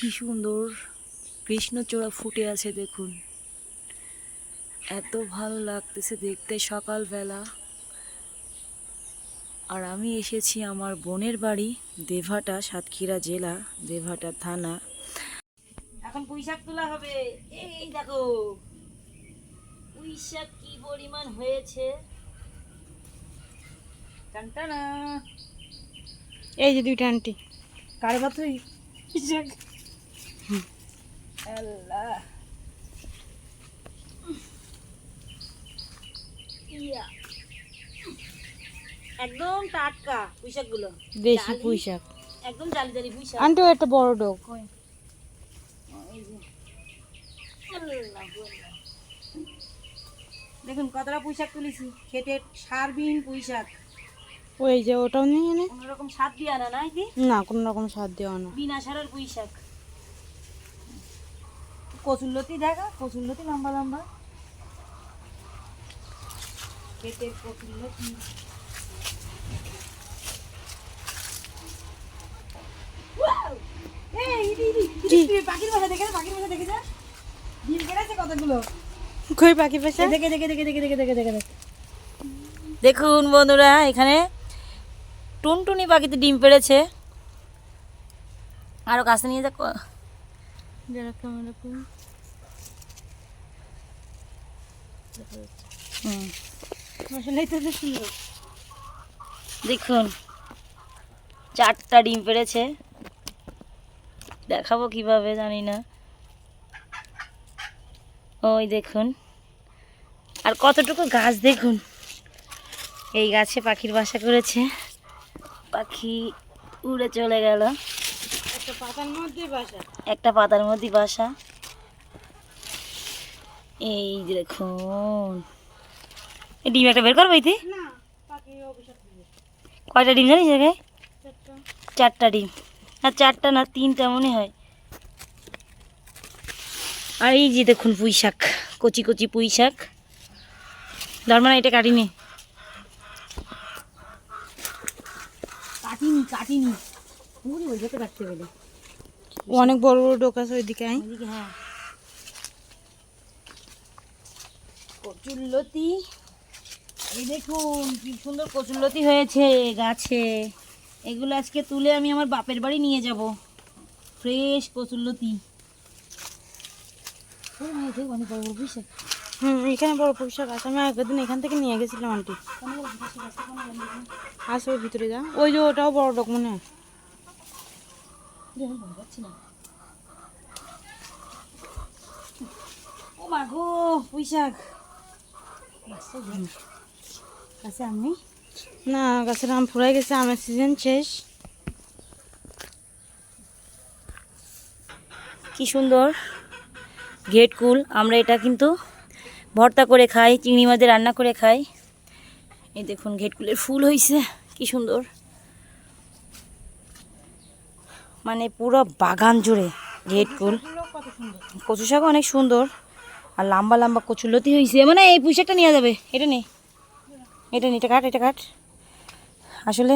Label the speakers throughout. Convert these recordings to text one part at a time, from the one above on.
Speaker 1: কি সুন্দর কৃষ্ণচূড়া ফুটে আছে দেখুন। এত ভালো লাগতেছে দেখতে সকালবেলা। আর আমি এসেছি আমার বোনের বাড়ি, দেভাটা, সাতক্ষীরা জেলা, দেভাটা থানা। এখন পুঁইশাক তোলা হবে। এই দেখো পুঁইশাক কি পরিমাণ হয়েছে। টানটানা।
Speaker 2: এই যে দুইটা আন্টি
Speaker 1: কার বাতুই পুঁইশাক। আল্লাহ, ইয়া একদম টাটকা পুঁইশাক গুলো,
Speaker 2: দেশি পুঁইশাক।
Speaker 1: একদম জালি জালি পুঁইশাক।
Speaker 2: আন্টি একটা বড় ডোক।
Speaker 1: এই যে আল্লাহ, দেখুন কতটা পুঁইশাক তুলেছি, খেতে সারবিহীন পুঁইশাক।
Speaker 2: ওই যে ওটাও নেই এনে,
Speaker 1: কোনো রকম স্বাদ দিয়ে আনা না কি,
Speaker 2: না কোনো রকম স্বাদ দেওয়া না।
Speaker 1: বিনা সারের পুঁইশাক। কচুরলতি দেখা, কচুরলতি লম্বা লম্বা খেতে কচুরলতি। পাখির বাসা দেখে, পাখির বাসা দেখে যা, ডিম কেটেছে কতগুলো।
Speaker 2: কই পাখি পাশে?
Speaker 1: দেখে দেখে দেখে দেখে দেখে দেখে দেখে দেখুন বন্ধুরা, এখানে টুনটুনি পাখিতে ডিম পেড়েছে। আরো কাছে নিয়ে যাক। দেখুন 4টা ডিম পেড়েছে, দেখাবো কিভাবে জানি না। ওই দেখুন, আর কতটুকু গাছ দেখুন। এই গাছে পাখির বাসা করেছে, পাখি উড়ে চলে গেল।
Speaker 2: একটা পাতার মধ্যে বাসা,
Speaker 1: একটা পাতার মধ্যে বাসা। এই যে দেখুন, এই ডিম একটা বের করবো ইতি।
Speaker 2: না পাখি অভিশাপ দিবে।
Speaker 1: কয়টা ডিম জানিস জায়গায়? 4টা ডিম। আর 4টা না 3টা মনে হয়। আর এই যে দেখুন পুঁইশাক, কচি কচি পুঁইশাক। ধর্মনা এটা কাটিনি, কাটিনি কাটিনি, ওই যেতে কাটতে বলে।
Speaker 2: অনেক বড় বড় ডোক আছে ওইদিকে।
Speaker 1: ওইদিকে হ্যাঁ, কচুরলতি। এই দেখুন কি সুন্দর কচুরলতি হয়েছে গাছে। এগুলো আজকে তুলে আমি আমার বাপের বাড়ি নিয়ে যাব। ফ্রেশ কচুরলতি। অনেক বড় বড় পুঁইশাক।
Speaker 2: এখানে বড় পুঁইশাক আছে। আমি আগের দিন এখান থেকে নিয়ে গেছিলাম আন্টি। আছে ওর ভিতরে যা, ওই যে ওটাও বড় ডোক মনে হয়।
Speaker 1: ও মা গো পুঁইশাক আছে। আমি
Speaker 2: না গাছের আম ফুরাই গেছে, আমের সিজন শেষ।
Speaker 1: কি সুন্দর ঘেটকুল। আমরা এটা কিন্তু ভর্তা করে খাই, চিংড়ি মাছ দিয়ে রান্না করে খাই। এই দেখুন ঘেটকুলের ফুল হয়েছে কি সুন্দর, মানে পুরো বাগান জুড়ে ঘেটকুল। কচু শাক অনেক সুন্দর, আর লম্বা লম্বা কচুরলতি হয়েছে। মানে এই পুঁইশাকটা নেওয়া যাবে, এটা নেই, এটা নেই, এটা কাট, এটা কাট। আসলে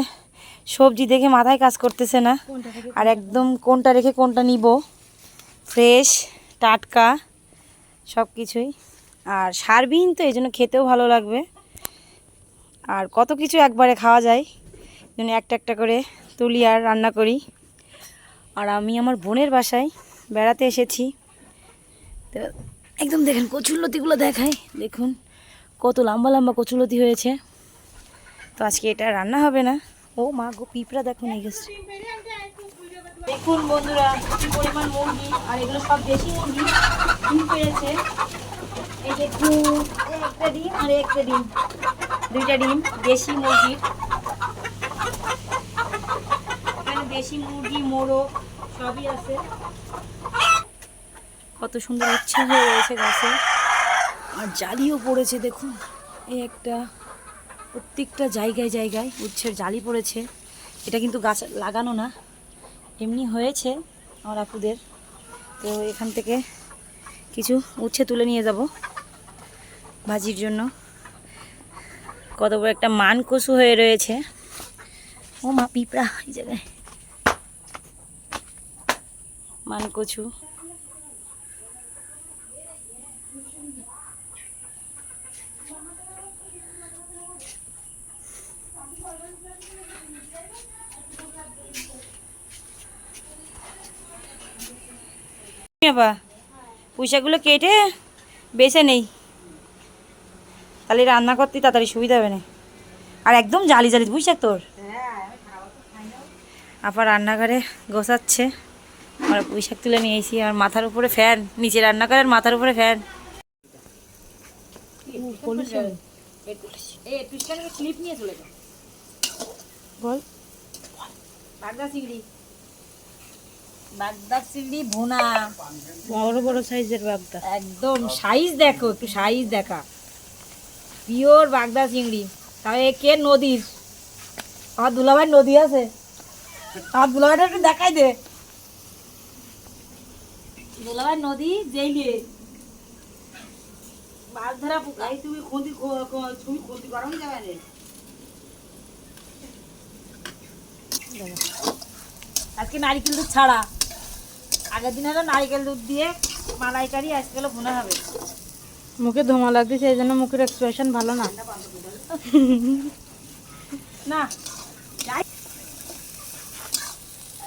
Speaker 1: সবজি দেখে মাথায় কাজ করতেছে না, আর একদম কোনটা রেখে কোনটা নিব। ফ্রেশ টাটকা সব কিছুই, আর সারবিহীন, তো এই জন্য খেতেও ভালো লাগবে। আর কত কিছু একবারে খাওয়া যায়, জন্য একটা একটা করে তুলি আর রান্না করি। আর আমি আমার বোনের বাসায় বেড়াতে এসেছি, তো একদম দেখেন কচুরলতিগুলো দেখায়। দেখুন কত লম্বা লম্বা কচুরলতি হয়েছে। তো আজকে এটা রান্না হবে না। ও মা গো পিঁপড়া দেখুন এই গেছে। দেখুন বন্ধুরা কি পরিমাণ মুরগি, আর এগুলো সব দেশি মুরগি ডিম পেড়েছে। এই দেখুন একটা ডিম আর একটা ডিম, 2টা ডিম দেশি মুরগির। এখানে দেশি মুরগি, মোরগ সবই আছে। কত সুন্দর উচ্ছে হয়ে রয়েছে গাছে, আর জালিও পড়েছে দেখুন। এই একটা, প্রত্যেকটা জায়গায় জায়গায় উচ্ছের জালি পড়েছে। এটা কিন্তু গাছ লাগানো না, এমনি হয়েছে আমার আপুদের। তো এখান থেকে কিছু উচ্ছে তুলে নিয়ে যাব ভাজির জন্য। কত বড় একটা মান কচু হয়ে রয়েছে। ও মা পিঁপড়া এই জায়গায়। মানকচু, পুঁইশাকগুলো কেটে বেছে নেই, তাহলে রান্না করতে তাড়াতাড়ি সুবিধা হবে না। আর একদম জালি জালি পুঁইশাক তোর। আপা রান্নাঘরে গোছাচ্ছে, আর পুঁইশাক তুলে নিয়ে এসেছি। আর মাথার উপরে ফ্যান, নিচে রান্নাঘরের মাথার উপরে ফ্যান। স্লিপ নিয়ে চলে যাও।
Speaker 2: বল।
Speaker 1: বাগদা চিংড়ি, বাগদা চিংড়ি ভুনা,
Speaker 2: বড় বড় সাইজের বাগদা।
Speaker 1: একদম সাইজ দেখো, একটু সাইজ দেখা, পিওর বাগদা চিংড়ি। তাহলে কে নদীর, আমার দুলাভাই নদী আছে, আমার দুলাভাইটা একটু দেখাই দে। দুলাভাই নদী জেলে মাছ ধরা পোকা। তুমি খুঁতি গরম যাবে না। আজকে নারিকেল দুধ ছাড়া, আগের দিন হলো নারিকেল দুধ দিয়ে মালাইকারি, আজকে হলো ভুনা হবে।
Speaker 2: মুখে ধোঁয়া লাগতেছে, এই জন্য মুখের এক্সপ্রেশন ভালো না।
Speaker 1: না যাই,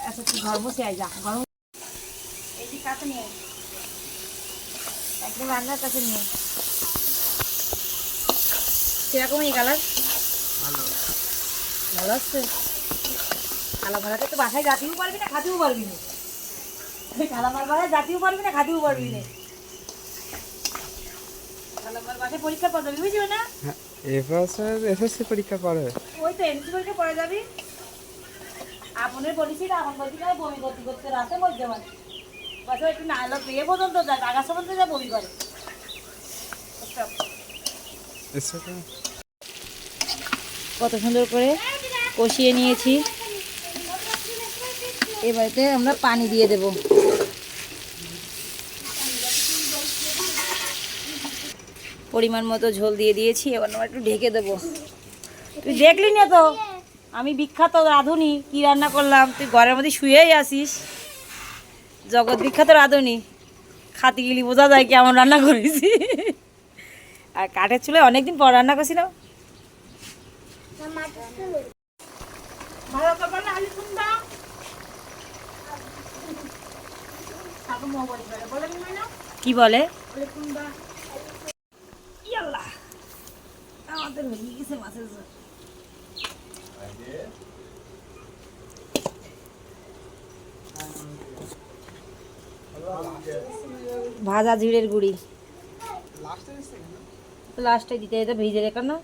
Speaker 1: আচ্ছা তুই ঘর বসে আয়, যা গরম। এই যে কাছে নিয়ে আয়, একদম রান্নার কাছে নিয়ে আয়। সেরকম এই কালার ভালো আসছে। কালা মালাটা তো বাসায় জাতিও পারবি না, খাতেও পারবি না। কালা মাল বাসায় জাতিও পারবি না, খাতেও পারবি না। কালা মাল বাসায় পরীক্ষা পর যাবি, বুঝলি না?
Speaker 3: এসএসসি পরীক্ষা পরে
Speaker 1: ওই তো এমসি পরীক্ষা পরে যাবি। আপনের বলিস না, আপন বলছি না, বমি করতে করতে রাতে বলতে পারে বাসায় একটু না এলো পেয়ে পর্যন্ত যায়, আগাছা পর্যন্ত যা বমি করে। কত সুন্দর করে কষিয়ে নিয়েছি, এবারেতে আমরা পানি দিয়ে দেব। পরিমাণ মতো ঝোল দিয়ে দিয়েছি, এবার আমরা একটু ঢেকে দেবো। তুই দেখলি না তো আমি বিখ্যাত রাঁধুনি কি রান্না করলাম, তুই ঘরের মধ্যে শুয়েই আসিস। জগৎ বিখ্যাত রাঁধুনি, খাতি গেলি বোঝা যায় কেমন রান্না করেছি। আর কাঠের চুলায় অনেকদিন পর রান্না করছিলাম। কি বলে আমাদের হয়ে গেছে মাছের ঝোল। ভাজা জিরের গুঁড়ি লাস্টে দিতে, এটা ভিজে রেখো না।